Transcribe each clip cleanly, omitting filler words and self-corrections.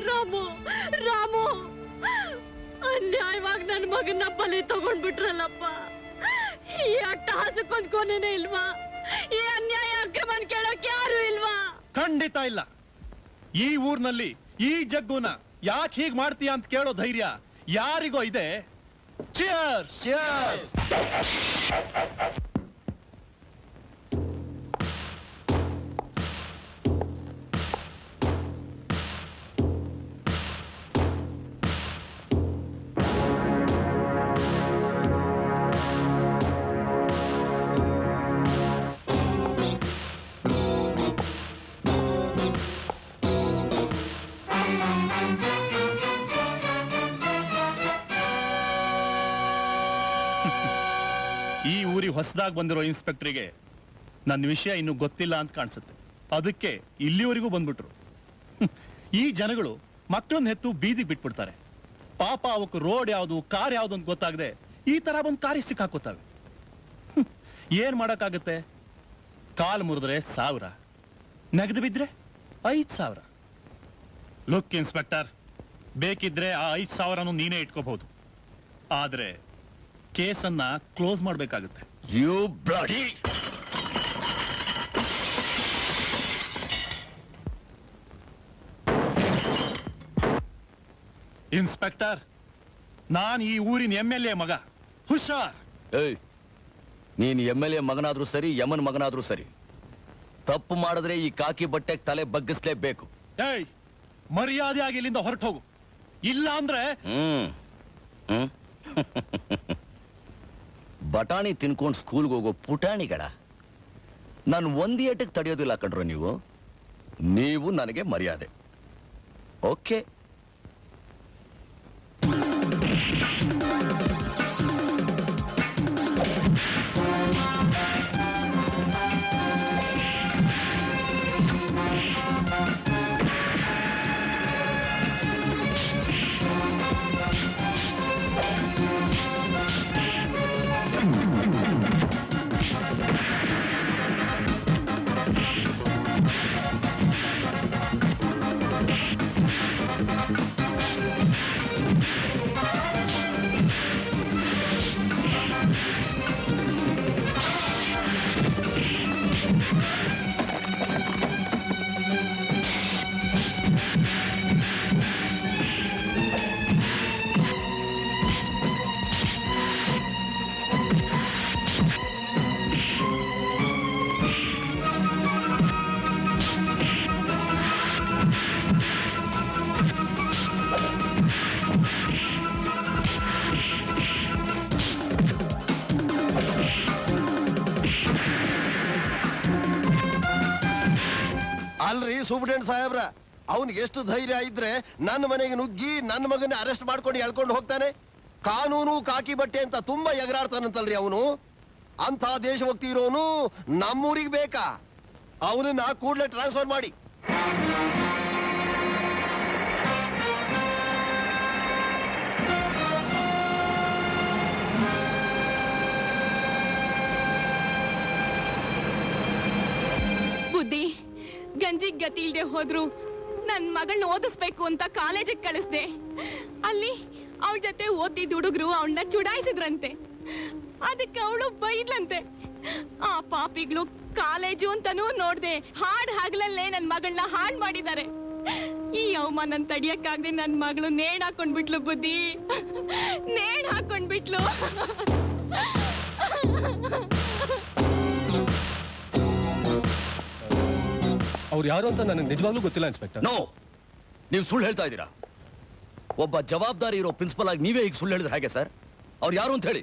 ರಾಮು ರಾಮು ಅನ್ಯಾಯವಾಗಿ ನನ್ನ ಮಗನ ಬಲಿ ತಗೊಂಡ್ಬಿಟ್ರಲ್ಲಪ್ಪ. ಈ ಅಟ್ಟಹಾಸಕ್ಕೊಂದ್ ಕೊನೆನೇ ಇಲ್ವಾ? ಈ ಅನ್ಯಾಯ ಅಕ್ರಮನ್ ಕೇಳೋಕ್ ಯಾರು ಇಲ್ವಾ? ಖಂಡಿತ ಇಲ್ಲ. ಈ ಊರ್ನಲ್ಲಿ ಈ ಜಗ್ಗುನ ಯಾಕೆ ಹೀಗ್ ಮಾಡ್ತೀಯ ಅಂತ ಕೇಳೋ ಧೈರ್ಯ ಯಾರಿಗೋ ಇದೆ. Cheers cheers. ಈ ಊರಿಗೆ ಹೊಸದಾಗಿ ಬಂದಿರೋ ಇನ್ಸ್ಪೆಕ್ಟರ್ಗೆ ನನ್ನ ವಿಷಯ ಇನ್ನು ಗೊತ್ತಿಲ್ಲ ಅಂತ ಕಾಣಿಸುತ್ತೆ. ಅದಕ್ಕೆ ಇಲ್ಲಿವರೆಗೂ ಬಂದ್ಬಿಟ್ರು. ಈ ಜನಗಳು ಮಕ್ಕಳನ್ನ ಹೆತ್ತು ಬೀದಿಗೆ ಬಿಟ್ಬಿಡ್ತಾರೆ. ಪಾಪ ಅವಕ್ಕೆ ರೋಡ್ ಯಾವುದು ಕಾರ್ ಯಾವುದು ಅಂತ ಗೊತ್ತಾಗದೆ ಈ ತರ ಬಂದು ಕಾರಿಗೆ ಸಿಕ್ಕಾಕೋತಾವೆ. ಏನ್ ಮಾಡಕ್ಕಾಗತ್ತೆ? ಕಾಲ್ ಮುರಿದ್ರೆ 1000, ನೆಗೆದು ಬಿದ್ರೆ 5000. ಲುಕ್ ಇನ್ಸ್ಪೆಕ್ಟರ್, ಬೇಕಿದ್ರೆ ಆ 5000 ನೀನೇ ಇಟ್ಕೋಬಹುದು. ಆದ್ರೆ ಕೇಸನ್ನ ಕ್ಲೋಸ್ ಮಾಡಬೇಕಾಗುತ್ತೆ. You bloody! ಇನ್ಸ್ಪೆಕ್ಟರ್, ನಾನ್ ಈ ಊರಿನ MLA ಮಗ. ಹುಷಾರ್. ಏಯ್, ನೀನ್ MLA ಮಗನಾದ್ರೂ ಸರಿ, ಯಮನ್ ಮಗನಾದ್ರೂ ಸರಿ, ತಪ್ಪು ಮಾಡಿದ್ರೆ ಈ ಕಾಕಿ ಬಟ್ಟೆಗೆ ತಲೆ ಬಗ್ಗಿಸ್ಲೇಬೇಕು. ಏಯ್, ಮರ್ಯಾದೆಯಾಗಿ ಇಲ್ಲಿಂದ ಹೊರಟು ಹೋಗು. ಇಲ್ಲ ಅಂದ್ರೆ ಬಟಾಣಿ ತಿನ್ಕೊಂಡು ಸ್ಕೂಲ್ಗೆ ಹೋಗೋ ಪುಟಾಣಿಗಳ ನಾನು ಒಂದ್ ಏಟಕ್ಕೆ ತಡೆಯೋದಿಲ್ಲ ಕಣ್ರೋ. ನೀವು ನನಗೆ ಮರ್ಯಾದೆ. ಓಕೆ. ಅಲ್ರಿ ಸೂಪರ್ಡೆಂಟ್ ಸಾಹೇಬ್ರ, ಅವನಿಗೆ ಎಷ್ಟು ಧೈರ್ಯ ಇದ್ರೆ ನನ್ನ ಮನೆಗೆ ನುಗ್ಗಿ ನನ್ನ ಮಗನ ಅರೆಸ್ಟ್ ಮಾಡ್ಕೊಂಡು ಎಳ್ಕೊಂಡು ಹೋಗ್ತಾನೆ? ಕಾನೂನು ಕಾಕಿ ಬಟ್ಟೆ ಅಂತ ತುಂಬಾ ಎಗರಾಡ್ತಾನಂತಲ್ರಿ ಅವನು. ಅಂತ ದೇಶಭಕ್ತಿ ಇರೋನು ನಮ್ಮೂರಿಗೆ ಬೇಕಾ? ಅವನನ್ನ ಕೂಡಲೇ ಟ್ರಾನ್ಸ್ಫರ್ ಮಾಡಿ. ಬುದ್ಧಿ ಗಂಜಿಗ್ ಗತಿ ಇಲ್ದೆ ಹೋದ್ರು ನನ್ ಮಗಳನ್ನ ಓದಿಸ್ಬೇಕು ಅಂತ ಕಾಲೇಜಿಗೆ ಕಳಿಸ್ದೆ. ಅಲ್ಲಿ ಅವಳ ಜೊತೆ ಓದಿದ ಹುಡುಗರು ಅವಳನ್ನ ಚುಡಾಯಿಸಿದ್ರಂತೆ. ಅದಕ್ಕೆ ಅವಳು ಬೈದ್ಲಂತೆ. ಆ ಪಾಪಿಗಳು ಕಾಲೇಜು ಅಂತಾನೂ ನೋಡ್ದೆ ಹಾಡ್ ಹಗಲಲ್ಲೇ ನನ್ ಮಗಳನ್ನ ಹಾಡ್ ಮಾಡಿದ್ದಾರೆ. ಈ ಅವಮಾನ ತಡಿಯಕ್ಕಾಗ್ದೆ ನನ್ ಮಗಳು ನೇಣ್ ಹಾಕೊಂಡ್ಬಿಟ್ಲು ಬುದ್ಧಿ, ನೇಣ್ ಹಾಕೊಂಡ್ಬಿಟ್ಲು. ಅವ್ರು ಯಾರು ಅಂತ ನನಗೆ ನಿಜವಾಗ್ಲೂ ಗೊತ್ತಿಲ್ಲ ಇನ್ಸ್ಪೆಕ್ಟರ್. ನೋ, ನೀವು ಸುಳ್ಳು ಹೇಳ್ತಾ ಇದ್ದೀರಾ. ಒಬ್ಬ ಜವಾಬ್ದಾರಿ ಇರೋ ಪ್ರಿನ್ಸಿಪಲ್ ಆಗಿ ನೀವೇ ಈಗ ಸುಳ್ಳು ಹೇಳಿದ್ರೆ ಹೇಗೆ ಸರ್? ಅವ್ರು ಯಾರು ಅಂತ ಹೇಳಿ.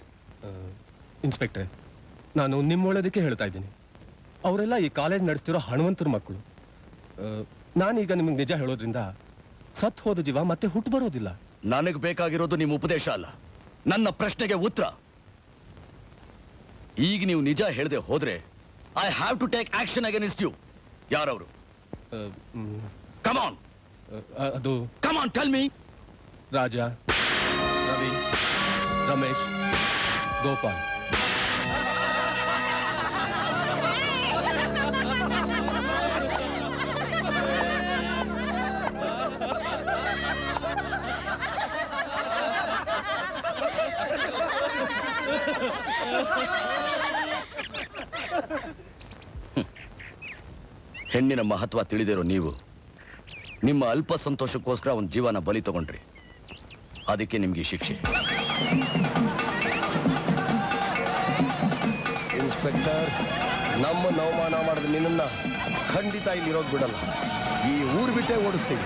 ಇನ್ಸ್ಪೆಕ್ಟ್ರೆ, ನಾನು ನಿಮ್ಮ ಒಳ್ಳೇದಕ್ಕೆ ಹೇಳ್ತಾ ಇದ್ದೀನಿ. ಅವರೆಲ್ಲ ಈ ಕಾಲೇಜ್ ನಡೆಸ್ತಿರೋ ಹಣವಂತರ ಮಕ್ಕಳು. ನಾನೀಗ ನಿಮಗೆ ನಿಜ ಹೇಳೋದ್ರಿಂದ ಸತ್ ಹೋದ ಜೀವ ಮತ್ತೆ ಹುಟ್ಟು ಬರೋದಿಲ್ಲ. ನನಗೆ ಬೇಕಾಗಿರೋದು ನಿಮ್ಮ ಉಪದೇಶ ಅಲ್ಲ, ನನ್ನ ಪ್ರಶ್ನೆಗೆ ಉತ್ತರ. ಈಗ ನೀವು ನಿಜ ಹೇಳದೆ ಹೋದ್ರೆ I have to take action against you. ಯಾರವರು? ಕಮ್ ಆನ್, ಅದು come on, tell me. Raja, Ravi, Ramesh, Gopal. ಹೆಣ್ಣಿನ ಮಹತ್ವ ತಿಳಿದಿರೋ ನೀವು ನಿಮ್ಮ ಅಲ್ಪ ಸಂತೋಷಕ್ಕೋಸ್ಕರ ಒಂದು ಜೀವನ ಬಲಿ ತಗೊಂಡ್ರಿ. ಅದಕ್ಕೆ ನಿಮ್ಗೆ ಈ ಶಿಕ್ಷೆ. ಇನ್ಸ್ಪೆಕ್ಟರ್, ನಮ್ಮನ್ನು ಅವಮಾನ ಮಾಡಿದ ನಿನ್ನ ಖಂಡಿತ ಇಲ್ಲಿ ಇರೋದು ಬಿಡಲ್ಲ. ಈ ಊರು ಬಿಟ್ಟೇ ಓಡಿಸ್ತೀವಿ.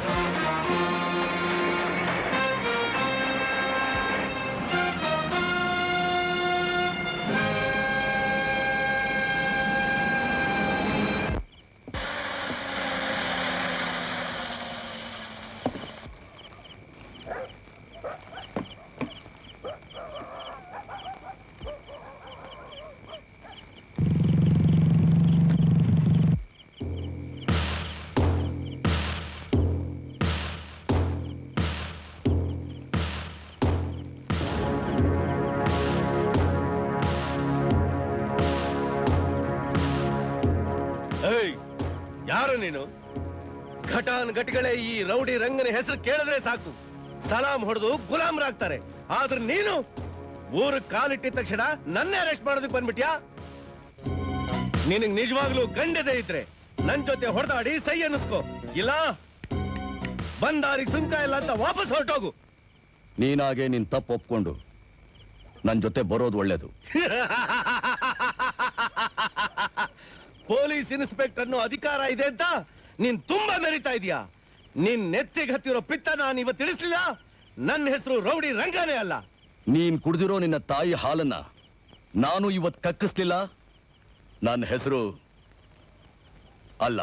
ಯಾರು ನೀನು? ಘಟಾನ್ ಘಟಿಗಳೇ ಈ ರೌಡಿ ರಂಗನ ಹೆಸರು ಕೇಳಿದ್ರೆ ಸಾಕು ಸಲಾಂ ಹೊಡೆದು ಗುಲಾಮರಾಗ್ತಾರೆ. ಆದ್ರೆ ನೀನು ಊರು ಕಾಲಿಟ್ಟಿದ ತಕ್ಷಣ ನನ್ನೇ ಅರೆಸ್ಟ್ ಮಾಡೋದಕ್ಕೆ ಬಂದ್ಬಿಟ್ಯಾ? ನಿನಗ್ ನಿಜವಾಗ್ಲೂ ಗಂಡದೆ ಇದ್ರೆ ನನ್ ಜೊತೆ ಹೊಡೆದಾಡಿ ಸೈ ಅನ್ನಿಸ್ಕೋ, ಇಲ್ಲ ಬಂದಾರಿಗೆ ಸುಂಕ ಇಲ್ಲ ಅಂತ ವಾಪಸ್ ಹೊರಟೋಗು. ನೀನಾಗೆ ನಿನ್ ತಪ್ಪು ಒಪ್ಕೊಂಡು ನನ್ ಜೊತೆ ಬರೋದು ಒಳ್ಳೇದು. ಪೊಲೀಸ್ ಇನ್ಸ್ಪೆಕ್ಟರ್ ಅನ್ನೋ ಅಧಿಕಾರ ಇದೆ ಅಂತ ನೀನ್ ತುಂಬಾ ಮೆರಿತಾ ಇದೀಯಾ. ನಿನ್ ನೆತ್ತಿಗೆ ಹತ್ತಿರೋ ಪಿತ್ತ ನಾನು ಇವತ್ತು ತಿಳಿಸ್ಲಿಲ್ಲ. ನನ್ನ ಹೆಸರು ರೌಡಿ ರಂಗನೇ ಅಲ್ಲ. ನೀನ್ ಕುಡ್ದಿರೋ ನಿನ್ನ ತಾಯಿ ಹಾಲನ್ನ ನಾನು ಇವತ್ ಕಕ್ಕಿಸ್ಲಿಲ್ಲ. ನನ್ನ ಹೆಸರು ಅಲ್ಲ.